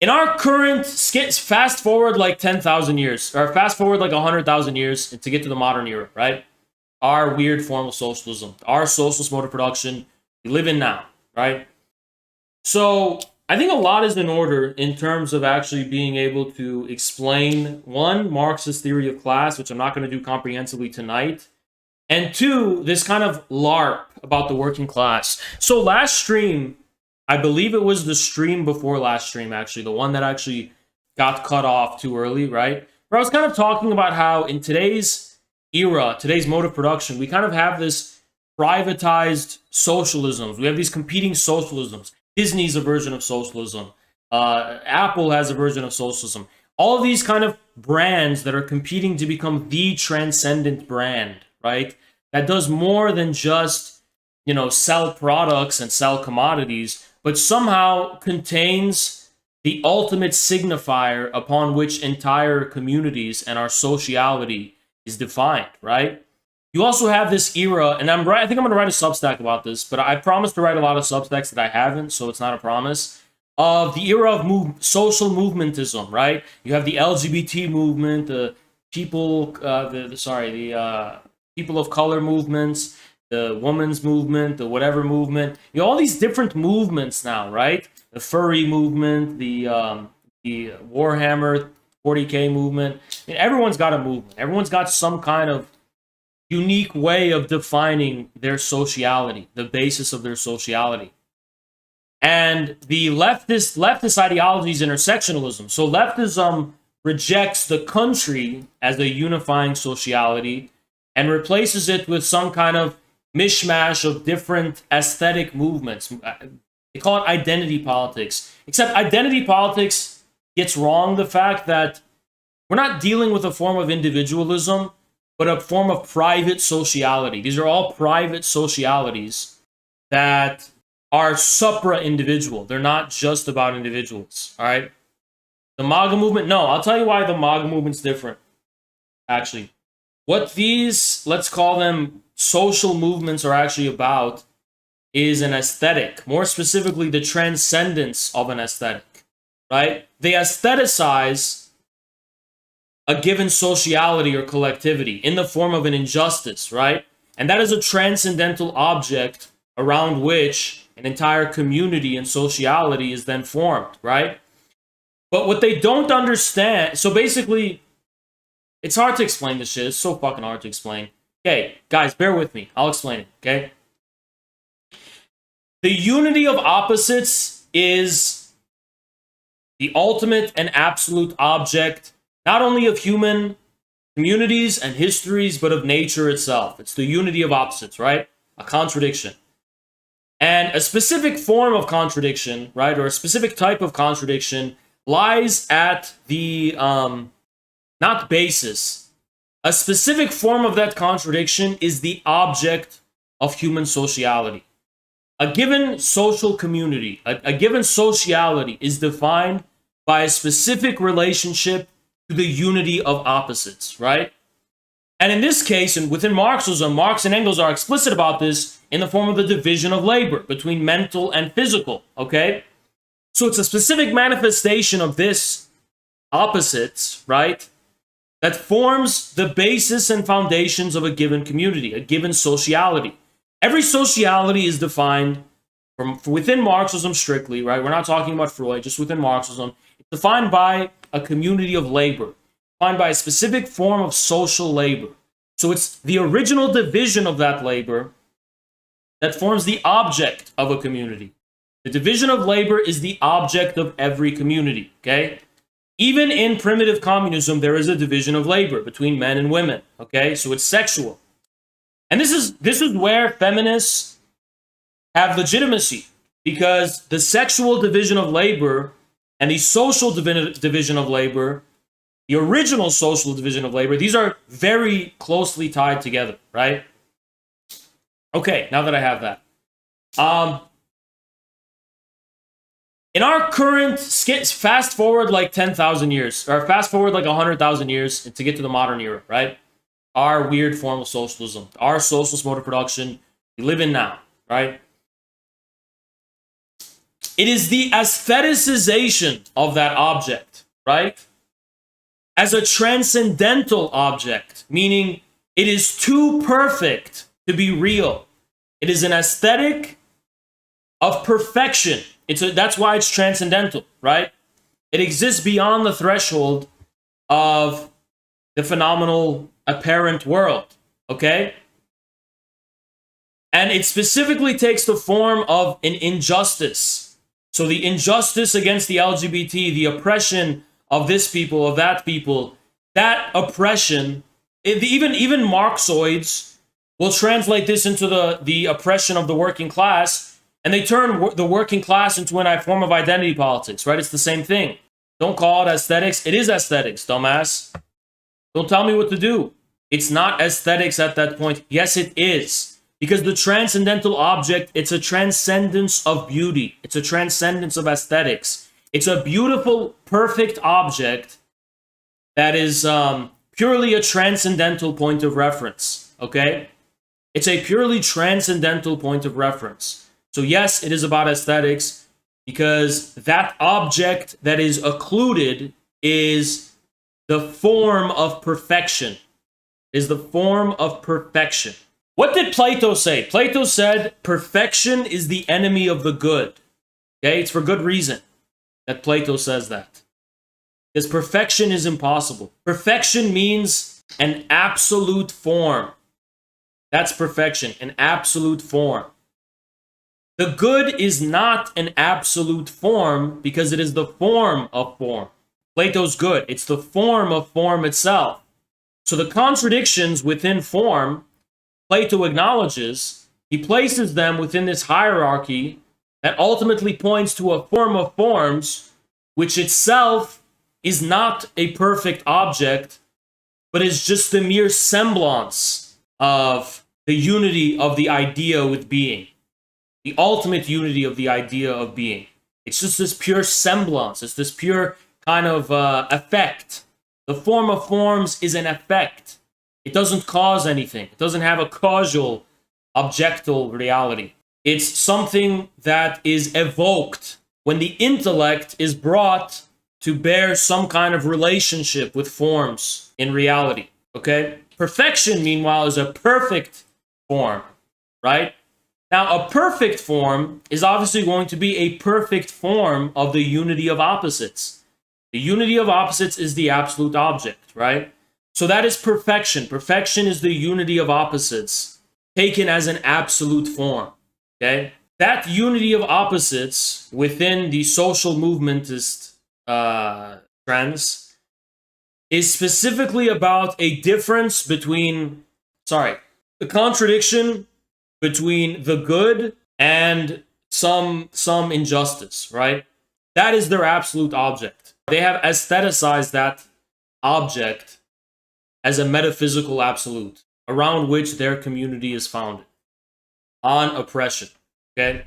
In our current fast forward like 10,000 years, or fast forward like 100,000 years to get to the modern era, right? Our weird form of socialism, our socialist mode of production we live in now, right? So I think a lot is in order in terms of actually being able to explain, one, Marxist theory of class, which I'm not going to do comprehensively tonight, and two, this kind of LARP about the working class. So last stream, I believe it was the stream before last stream, actually, the one that actually got cut off too early, right? Where I was kind of talking about how in today's era, today's mode of production, we kind of have this privatized socialisms. We have these competing socialisms. Disney's a version of socialism. Apple has a version of socialism. All of these kind of brands that are competing to become the transcendent brand, right? That does more than just, sell products and sell commodities, but somehow contains the ultimate signifier upon which entire communities and our sociality is defined, right? You also have this era, and I think I'm going to write a Substack about this, but I promised to write a lot of Substacks that I haven't, so it's not a promise, of the era of social movementism, right? You have the LGBT movement, the people, the people of color movements, the women's movement, the whatever movement. You have all these different movements now, right? The furry movement, the Warhammer 40K movement. Everyone's got a movement. Everyone's got some kind of unique way of defining their sociality, the basis of their sociality. And the leftist ideology is intersectionalism. So leftism rejects the country as a unifying sociality and replaces it with some kind of mishmash of different aesthetic movements. They call it identity politics. Except identity politics gets wrong the fact that we're not dealing with a form of individualism, but a form of private sociality. These are all private socialities that are supra-individual. They're not just about individuals, all right? The MAGA movement, no, I'll tell you why the MAGA movement's different, actually. What these, let's call them social movements are actually about is an aesthetic, more specifically the transcendence of an aesthetic, right? They aestheticize a given sociality or collectivity in the form of an injustice, right? And that is a transcendental object around which an entire community and sociality is then formed, right? But what they don't understand, so basically, it's hard to explain this shit. It's so fucking hard to explain. Okay, guys, bear with me. I'll explain it, okay? The unity of opposites is the ultimate and absolute object, not only of human communities and histories, but of nature itself. It's the unity of opposites, right? A contradiction. And a specific form of contradiction, right, or a specific type of contradiction lies at the, not basis. A specific form of that contradiction is the object of human sociality. A given social community, a given sociality is defined by a specific relationship to the unity of opposites, right? And in this case, and within Marxism, Marx and Engels are explicit about this in the form of the division of labor between mental and physical, okay? So it's a specific manifestation of this opposites, right, that forms the basis and foundations of a given community, a given sociality. Every sociality is defined from within Marxism strictly, right? We're not talking about Freud, just within Marxism. It's defined by a community of labor, defined by a specific form of social labor. So it's the original division of that labor that forms the object of a community. The division of labor is the object of every community, okay? Even in primitive communism, there is a division of labor between men and women, okay? So it's sexual. And this is where feminists have legitimacy, because the sexual division of labor and the social division of labor, the original social division of labor, these are very closely tied together, right? Okay, now that I have that. In our current, fast forward like 10,000 years, or fast forward like 100,000 years to get to the modern era, right? Our weird form of socialism, our socialist mode of production we live in now, right? It is the aestheticization of that object, right? As a transcendental object, meaning it is too perfect to be real. It is an aesthetic of perfection. That's why it's transcendental, right? It exists beyond the threshold of the phenomenal apparent world, okay? And it specifically takes the form of an injustice. So the injustice against the LGBT, the oppression of this people, of that people, that oppression, even Marxoids will translate this into the oppression of the working class, and they turn the working class into a form of identity politics, right? It's the same thing. Don't call it aesthetics. It is aesthetics, dumbass. Don't tell me what to do. It's not aesthetics at that point. Yes, it is. Because the transcendental object, it's a transcendence of beauty. It's a transcendence of aesthetics. It's a beautiful, perfect object that is purely a transcendental point of reference, okay? It's a purely transcendental point of reference. So yes, it is about aesthetics because that object that is occluded is the form of perfection. Is the form of perfection. What did Plato say? Plato said, perfection is the enemy of the good. Okay, it's for good reason that Plato says that. Because perfection is impossible. Perfection means an absolute form. That's perfection, an absolute form. The good is not an absolute form because it is the form of form. Plato's good. It's the form of form itself. So the contradictions within form, Plato acknowledges, he places them within this hierarchy that ultimately points to a form of forms, which itself is not a perfect object, but is just the mere semblance of the unity of the idea with being. The ultimate unity of the idea of being. It's just this pure semblance. It's this pure kind of effect. The form of forms is an effect. It doesn't cause anything. It doesn't have a causal, objectal reality. It's something that is evoked when the intellect is brought to bear some kind of relationship with forms in reality. Okay? Perfection, meanwhile, is a perfect form, right? Now, a perfect form is obviously going to be a perfect form of the unity of opposites. The unity of opposites is the absolute object, right? So that is perfection. Perfection is the unity of opposites taken as an absolute form, okay? That unity of opposites within the social movementist trends is specifically about a difference between, the contradiction between the good and some injustice, right? That is their absolute object. They have aestheticized that object as a metaphysical absolute around which their community is founded on oppression, okay?